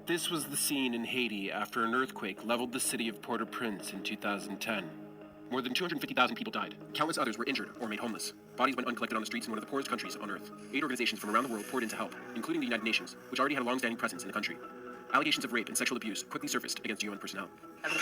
This was the scene in Haiti after an earthquake leveled the city of Port-au-Prince in 2010. More than 250,000 people died. Countless others were injured or made homeless. Bodies went uncollected on the streets in one of the poorest countries on Earth. 8 organizations from around the world poured in to help, including the United Nations, which already had a long-standing presence in the country. Allegations of rape and sexual abuse quickly surfaced against UN personnel. Any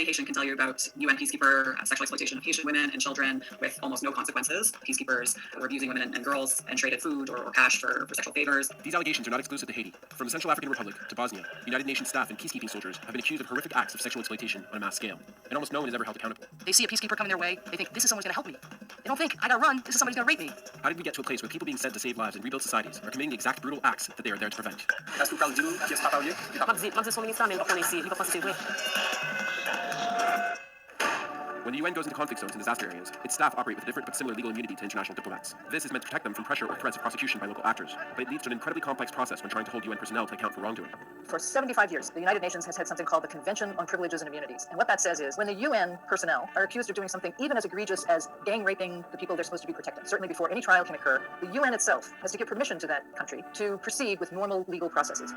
Haitian can tell you about UN peacekeeper sexual exploitation of Haitian women and children with almost no consequences. Peacekeepers were abusing women and girls and traded food or cash for sexual favors. These allegations are not exclusive to Haiti. From the Central African Republic to Bosnia, United Nations staff and peacekeeping soldiers have been accused of horrific acts of sexual exploitation on a mass scale, and almost no one is ever held accountable. They see a peacekeeper coming their way, they think, this is someone's gonna help me. They don't think, I gotta run, this is somebody's gonna rape me. How did we get to a place where people being sent to save lives and rebuild societies are committing the exact brutal acts that they are there to prevent? When the UN goes into conflict zones and disaster areas, its staff operate with different but similar legal immunity to international diplomats. This is meant to protect them from pressure or threats of prosecution by local actors, but it leads to an incredibly complex process when trying to hold UN personnel to account for wrongdoing. For 75 years, the United Nations has had something called the Convention on Privileges and Immunities. And what that says is, when the UN personnel are accused of doing something even as egregious as gang raping the people they're supposed to be protecting, certainly before any trial can occur, the UN itself has to give permission to that country to proceed with normal legal processes.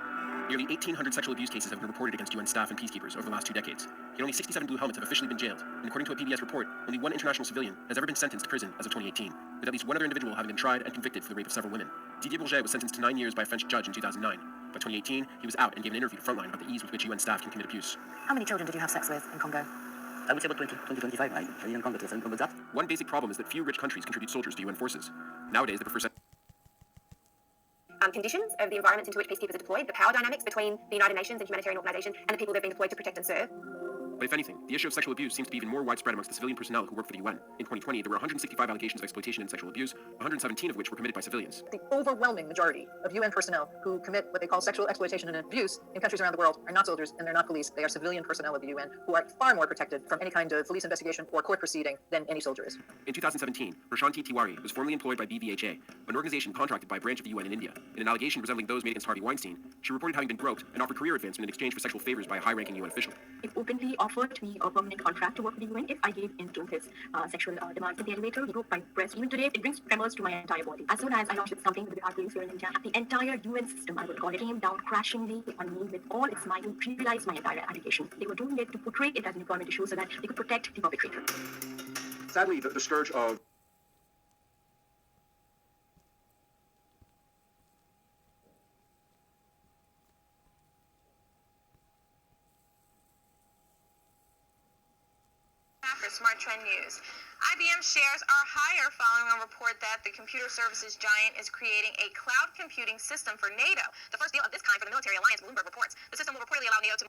Nearly 1,800 sexual abuse cases have been reported against UN staff and peacekeepers over the last 2 decades. Yet only 67 blue helmets have officially been jailed, and according to a PBS report, only one international civilian has ever been sentenced to prison as of 2018, with at least one other individual having been tried and convicted for the rape of several women. Didier Bourget was sentenced to 9 years by a French judge in 2009. By 2018, he was out and gave an interview to Frontline about the ease with which UN staff can commit abuse. How many children did you have sex with in Congo? I would say about 25. I didn't count that. One basic problem is that few rich countries contribute soldiers to UN forces. Nowadays, they prefer conditions of the environments into which peacekeepers are deployed, the power dynamics between the United Nations and humanitarian organizations and the people they've been deployed to protect and serve. But if anything, the issue of sexual abuse seems to be even more widespread amongst the civilian personnel who work for the UN. In 2020, there were 165 allegations of exploitation and sexual abuse, 117 of which were committed by civilians. The overwhelming majority of UN personnel who commit what they call sexual exploitation and abuse in countries around the world are not soldiers and they're not police. They are civilian personnel of the UN who are far more protected from any kind of police investigation or court proceeding than any soldier is. In 2017, Adu-Nti was formerly employed by BVHA, an organization contracted by a branch of the UN in India. In an allegation resembling those made against Harvey Weinstein, she reported having been groped and offered career advancement in exchange for sexual favors by a high-ranking UN official. It openly offered me a permanent contract to work for the UN if I gave into his sexual demands in the elevator. He broke my breast. Even today, it brings tremors to my entire body. As soon as I launched something with our police here in India, the entire UN system, I would call it, came down crashingly on me with all its might and trivialized my entire allegation. They were doing it to portray it as an employment issue so that they could protect the perpetrator. Sadly, the scourge of For Smart Trend News. IBM shares are higher following a report that the computer services giant is creating a cloud computing system for NATO. The first deal of this kind for the military alliance, Bloomberg reports. The system will reportedly allow NATO to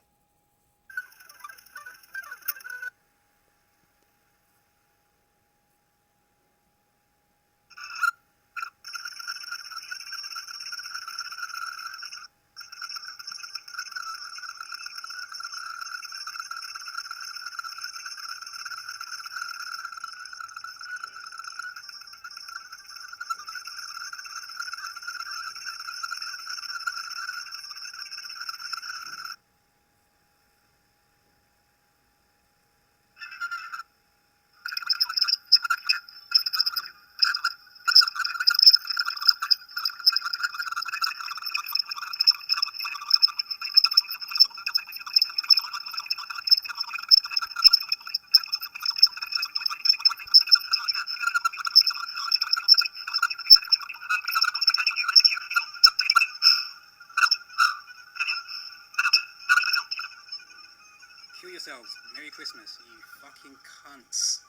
Kill yourselves. Merry Christmas, you fucking cunts.